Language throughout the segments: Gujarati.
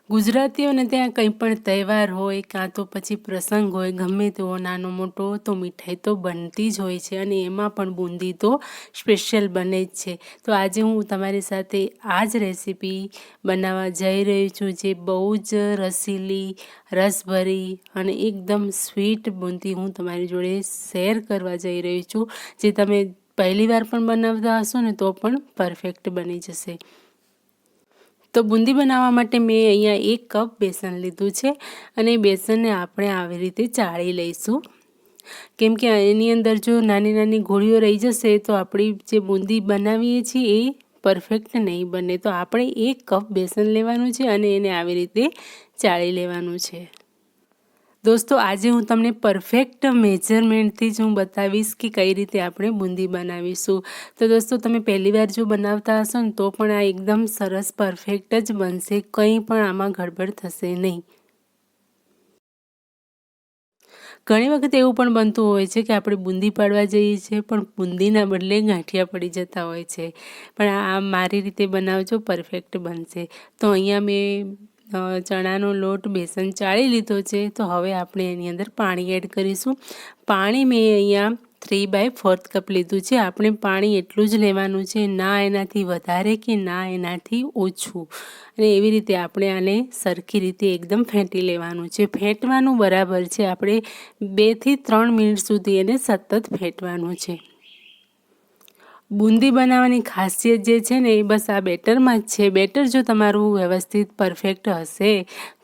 ગુજરાતીઓને ત્યાં કંઈ પણ તહેવાર હોય કાં તો પછી પ્રસંગ હોય, ગમે તેવો નાનો મોટો, તો મીઠાઈ તો બનતી જ હોય છે અને એમાં પણ બુંદી તો સ્પેશિયલ બને જ છે. તો આજે હું તમારી સાથે આ જ રેસીપી બનાવવા જઈ રહી છું, જે બહુ જ રસીલી, રસભરી અને એકદમ સ્વીટ બુંદી હું તમારી જોડે શેર કરવા જઈ રહી છું, જે તમે પહેલી વાર પણ બનાવતા હશો ને તો પણ પરફેક્ટ બની જશે. તો બુંદી બનાવવા માટે મેં અહીંયા 1 કપ બેસન લીધું છે અને બેસનને આપણે આવી રીતે ચાળી લઈશું, કેમ કે એની અંદર જો નાની નાની ગોળીઓ રહી જશે તો આપણી જે બુંદી બનાવીએ છીએ એ પરફેક્ટ નહીં બને. તો આપણે 1 કપ બેસન લેવાનું છે અને એને આવી રીતે ચાળી લેવાનું છે. દોસ્તો, આજે હું તમને પરફેક્ટ મેજરમેન્ટથી જ હું બતાવીશ કે કઈ રીતે આપણે બુંદી બનાવીશું. તો દોસ્તો, તમે પહેલી વાર જો બનાવતા હશો ને તો પણ આ એકદમ સરસ પરફેક્ટ જ બનશે, કંઈ પણ આમાં ગડબડ થશે નહીં. ઘણી વખત એવું પણ બનતું હોય છે કે આપણે બુંદી પાડવા જઈએ છીએ પણ બુંદીના બદલે ગાંઠિયા પડી જતા હોય છે, પણ આ મારી રીતે બનાવજો, પરફેક્ટ બનશે. તો અહીંયા મેં ચણાનો લોટ બેસન ચાળી લીધો છે. તો હવે આપણે એની અંદર પાણી એડ કરીશું. પાણી મેં અહીંયા 3/4 કપ લીધું છે. આપણે પાણી એટલું જ લેવાનું છે, ના એનાથી વધારે કે ના એનાથી ઓછું. અને એવી રીતે આપણે આને સરખી રીતે એકદમ ફેંટી લેવાનું છે. ફેંટવાનું બરાબર છે, આપણે 2 થી 3 મિનિટ સુધી એને સતત ફેંટવાનું છે. બુંદી બનાવવાની ખાસિયત જે છે ને એ બસ આ બેટરમાં જ છે. બેટર જો તમારું વ્યવસ્થિત પરફેક્ટ હશે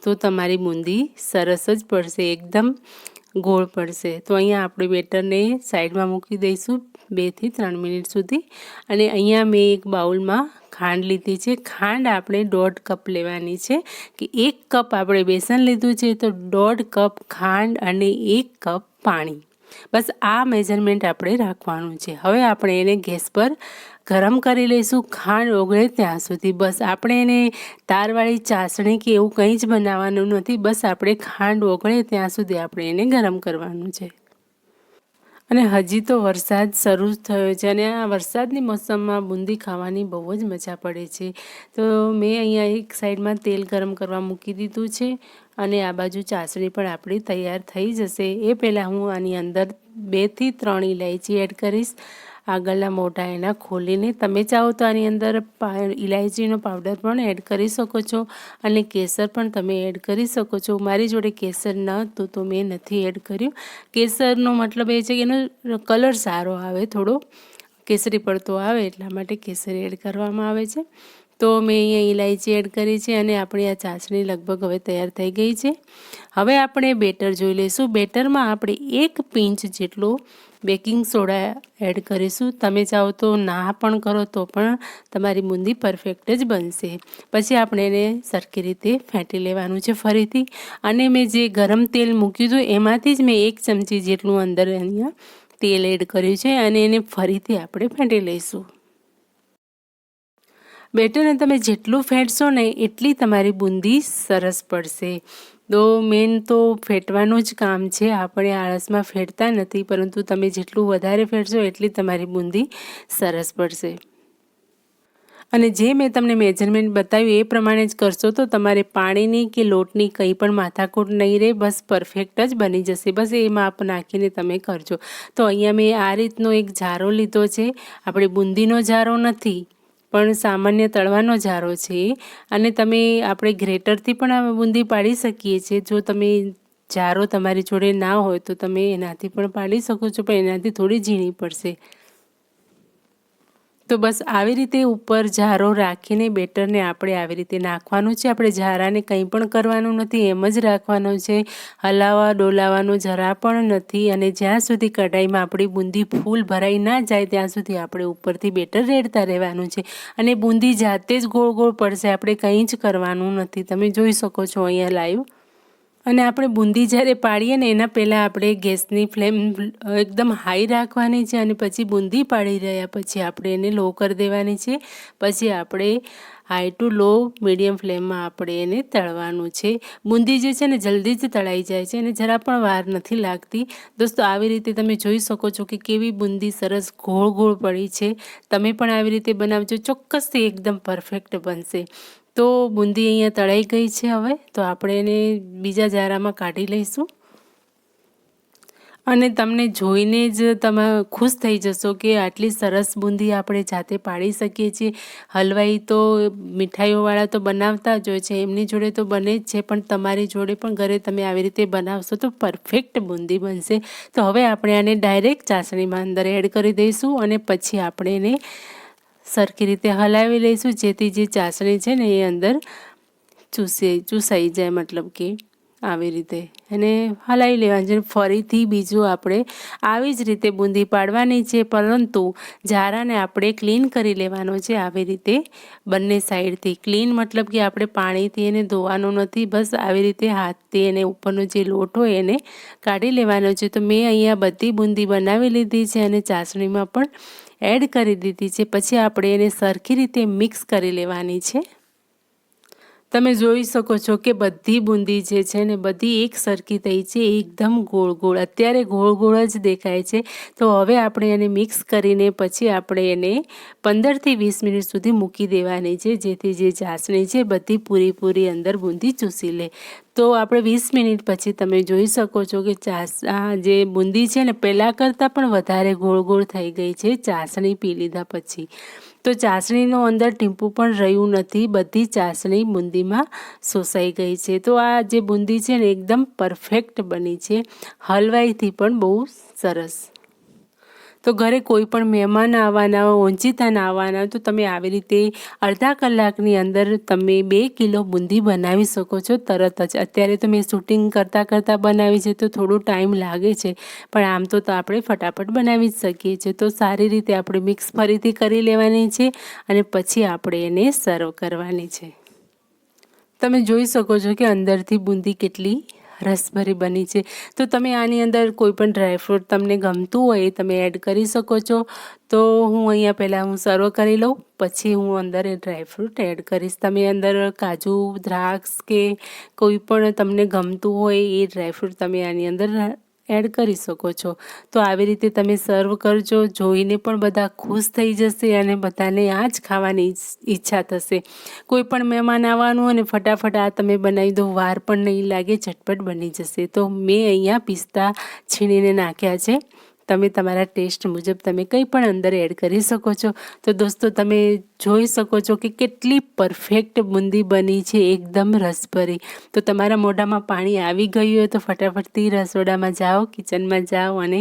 તો તમારી બુંદી સરસ જ પડશે, એકદમ ગોળ પડશે. તો અહીંયા આપણે બેટરને સાઈડમાં મૂકી દઈશું 2 થી 3 મિનિટ સુધી. અને અહીંયા મેં એક બાઉલમાં ખાંડ લીધી છે. ખાંડ આપણે 1.5 કપ લેવાની છે, કે 1 કપ આપણે બેસન લીધું છે તો 1.5 કપ ખાંડ અને 1 કપ પાણી, બસ આ મેજરમેન્ટ આપણે રાખવાનું છે. હવે આપણે એને ગેસ પર ગરમ કરી લઈશું, ખાંડ ઓગળે ત્યાં સુધી. બસ આપણે એને તારવાળી ચાસણી કે એવું કંઈ જ બનાવવાનું નથી, બસ આપણે ખાંડ ઓગળે ત્યાં સુધી આપણે એને ગરમ કરવાનું છે. અને હજી તો વરસાદ શરૂ થયો છે અને આ વરસાદની મોસમમાં બુંદી ખાવાની બહુ જ મજા પડે છે. તો મેં અહીંયા એક સાઈડમાં તેલ ગરમ કરવા મૂકી દીધું છે અને આ બાજુ ચાસણી પણ આપણી તૈયાર થઈ જશે. એ પહેલાં હું આની અંદર 2 થી 3 ઇલાયચી એડ કરીશ. આગળના મોઢા એના ખોલીને તમે ચાહો તો આની અંદર ઇલાયચીનો પાવડર પણ એડ કરી શકો છો અને કેસર પણ તમે એડ કરી શકો છો. મારી જોડે કેસર ન હતું તો મેં નથી એડ કર્યું. કેસરનો મતલબ એ છે કે એનો કલર સારો આવે, થોડો કેસરી પડતો આવે, એટલા માટે કેસર એડ કરવામાં આવે છે. તો મેં અહીંયા ઇલાયચી એડ કરી છે અને આપણી આ ચાસણી લગભગ હવે તૈયાર થઈ ગઈ છે. હવે આપણે બેટર જોઈ લઈશું. બેટરમાં આપણે 1 પિંચ જેટલો બેકિંગ સોડા એડ કરીશું. તમે ચાહો તો ના પણ કરો તો પણ તમારી બુંદી પરફેક્ટ જ બનશે. પછી આપણે એને સરખી રીતે ફેંટી લેવાનું છે ફરીથી. અને મેં જે ગરમ તેલ મૂક્યું હતું એમાંથી જ મેં 1 ચમચી જેટલું અંદર અહીંયા તેલ એડ કર્યું છે અને એને ફરીથી આપણે ફેંટી લઈશું. બેટરને તમે જેટલું ફેંટશો ને એટલી તમારી બુંદી સરસ પડશે. તો મેન તો ફેંટવાનું જ કામ છે, આપણે આળસમાં ફેંટતા નથી, પરંતુ તમે જેટલું વધારે ફેંટશો એટલી તમારી બુંદી સરસ પડશે. અને જે મેં તમને મેજરમેન્ટ બતાવ્યું એ પ્રમાણે જ કરશો તો તમારે પાણીની કે લોટની કંઈ પણ માથાકૂટ નહીં રહે, બસ પરફેક્ટ જ બની જશે. બસ એ માપ નાખીને તમે કરજો. તો અહીંયા મેં આ રીતનો એક જારો લીધો છે. આપણે બુંદીનો જારો નથી પણ સામાન્ય તળવાનો જારો છે. અને આપણે ગ્રેટરથી પણ આ બુંદી પાડી શકીએ છીએ. જો તમે જારો તમારી જોડે ના હોય તો તમે એનાથી પણ પાડી શકો છો, પણ એનાથી થોડી ઝીણી પડશે. તો બસ આવી રીતે ઉપર જારો રાખીને બેટરને આપણે આવી રીતે નાખવાનું છે. આપણે જારાને કંઈ પણ કરવાનું નથી, એમ જ રાખવાનું છે, હલાવવા ડોલાવવાનું જરા પણ નથી. અને જ્યાં સુધી કઢાઈમાં આપણી બુંદી ફૂલ ભરાઈ ના જાય ત્યાં સુધી આપણે ઉપરથી બેટર રેડતા રહેવાનું છે. અને બુંદી જાતે જ ગોળ ગોળ પડશે, આપણે કંઈ જ કરવાનું નથી. તમે જોઈ શકો છો અહીંયા લાઈવ. અને આપણે બુંદી જ્યારે પાડીએ ને એના પહેલાં આપણે ગેસની ફ્લેમ એકદમ હાઈ રાખવાની છે અને પછી બુંદી પાડી રહ્યા પછી આપણે એને લો કરી દેવાની છે. પછી આપણે હાઈ ટુ લો મીડિયમ ફ્લેમમાં આપણે એને તળવાનું છે. બુંદી જે છે ને જલ્દી જ તળાઈ જાય છે અને જરા પણ વાર નથી લાગતી. દોસ્તો, આવી રીતે તમે જોઈ શકો છો કે કેવી બુંદી સરસ ગોળ ગોળ પડી છે. તમે પણ આવી રીતે બનાવજો, ચોક્કસથી એકદમ પરફેક્ટ બનશે. તો બુંદી અહીંયા તળાઈ ગઈ છે. હવે તો આપણે એને બીજા જારામાં કાઢી લઈશું. અને તમને જોઈને જ તમે ખુશ થઈ જશો કે આટલી સરસ બુંદી આપણે જાતે પાડી શકીએ છીએ. હલવાઈ તો મીઠાઈઓવાળા તો બનાવતા જ હોય છે, એમની જોડે તો બને જ છે, પણ તમારી જોડે પણ ઘરે તમે આવી રીતે બનાવશો તો પરફેક્ટ બુંદી બનશે. તો હવે આપણે આને ડાયરેક્ટ ચાસણીમાં અંદર એડ કરી દઈશું અને પછી આપણે એને સરખી રીતે હલાવી લઈશું, જેથી જે ચાસણી છે ને એ અંદર ચૂસાઈ જાય, મતલબ કે આવી રીતે એને હલાવી લેવાની છે. ફરીથી બીજું આપણે આવી જ રીતે બુંદી પાડવાની છે, પરંતુ જારાને આપણે ક્લીન કરી લેવાનો છે. આવી રીતે બંને સાઈડથી ક્લીન, મતલબ કે આપણે પાણીથી એને ધોવાનો નથી, બસ આવી રીતે હાથથી એને ઉપરનો જે લોટ હોય એને કાઢી લેવાનો છે. તો મેં અહીંયા બધી બુંદી બનાવી લીધી છે અને ચાસણીમાં પણ એડ કરી દીધી છે. પછી આપણે એને સરખી રીતે મિક્સ કરી લેવાની છે. તમે જોઈ શકો છો કે બધી બુંદી જે છે ને બધી એક સરખી થઈ છે, એકદમ ગોળ ગોળ. અત્યારે ગોળ ગોળ જ દેખાય છે. તો હવે આપણે એને મિક્સ કરીને પછી આપણે એને 15થી 20 મિનિટ સુધી મૂકી દેવાની છે, જેથી જે ચાસણી છે બધી પૂરી અંદર બુંદી ચૂસી લે. તો આપણે 20 મિનિટ પછી તમે જોઈ શકો છો કે જે બુંદી છે ને પહેલાં કરતાં પણ વધારે ગોળ ગોળ થઈ ગઈ છે ચાસણી પી લીધા પછી. તો ચાસણીનું અંદર ટીમ્પું પણ રહ્યું નથી, બધી ચાસણી બુંદીમાં શોષાઈ ગઈ છે. તો આ જે બુંદી છે ને એકદમ પરફેક્ટ બની છે, હલવાઈથી પણ બહુ સરસ. તો ઘરે કોઈ પણ મહેમાન આવવાના હોય, ઓંચિતાના આવવાના હોય, તો તમે આવી રીતે અડધા કલાકની અંદર તમે 2 કિલો બુંદી બનાવી શકો છો તરત જ. અત્યારે તો મેં શૂટિંગ કરતાં બનાવી છે તો થોડો ટાઈમ લાગે છે, પણ આમ તો આપણે ફટાફટ બનાવી જ શકીએ છીએ. તો સારી રીતે આપણે મિક્સ ફરીથી કરી લેવાની છે અને પછી આપણે એને સર્વ કરવાની છે. તમે જોઈ શકો છો કે અંદરથી બુંદી કેટલી રસભરી બની છે. તો તમે આની અંદર કોઈ પણ ડ્રાયફ્રૂટ તમને ગમતું હોય એ તમે એડ કરી શકો છો. તો હું અહીંયા પહેલાં સર્વ કરી લઉં, પછી હું અંદર એ ડ્રાયફ્રૂટ એડ કરીશ. તમે અંદર કાજુ, દ્રાક્ષ કે કોઈ પણ તમને ગમતું હોય એ ડ્રાયફ્રૂટ તમે આની અંદર એડ કરી શકો છો. તો આવી રીતે તમે સર્વ કરજો, જોઈને પણ બધા ખુશ થઈ જશે અને બધાને આ જ ખાવાની ઈચ્છા થશે. કોઈ પણ મહેમાન આવવાનું હોય ને ફટાફટ આ તમે બનાવી દો, વાર પણ નહીં લાગે, ઝટપટ બની જશે. તો મેં અહીંયા પિસ્તા છીણીને નાખ્યા છે. તમે તમારા ટેસ્ટ મુજબ તમે કંઈ પણ અંદર એડ કરી શકો છો. તો દોસ્તો તમે જોઈ શકો છો કે કેટલી પરફેક્ટ બુંદી બની છે, એકદમ રસભરી. તો તમારા મોઢામાં પાણી આવી ગયું હોય તો ફટાફટથી રસોડામાં જાઓ, કિચનમાં જાઓ અને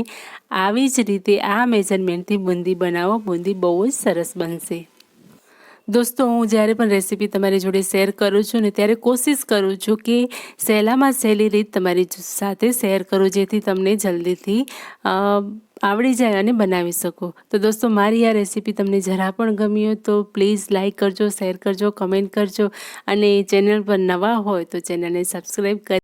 આવી જ રીતે આ મેજરમેન્ટથી બુંદી બનાવો. બુંદી બહુ જ સરસ બનશે. દોસ્તો હું જ્યારે પણ રેસીપી તમારી જોડે શેર કરું છું ને ત્યારે કોશિશ કરું છું કે સહેલામાં સહેલી રીત તમારી સાથે શેર કરું, જેથી તમને જલ્દીથી આવડી જાય અને બનાવી શકો. તો દોસ્તો મારી આ રેસીપી તમને જરા પણ ગમી હોય તો પ્લીઝ લાઇક કરજો, શેર કરજો, કમેન્ટ કરજો અને ચેનલ પર નવા હોય તો ચેનલને સબસ્ક્રાઈબ કરી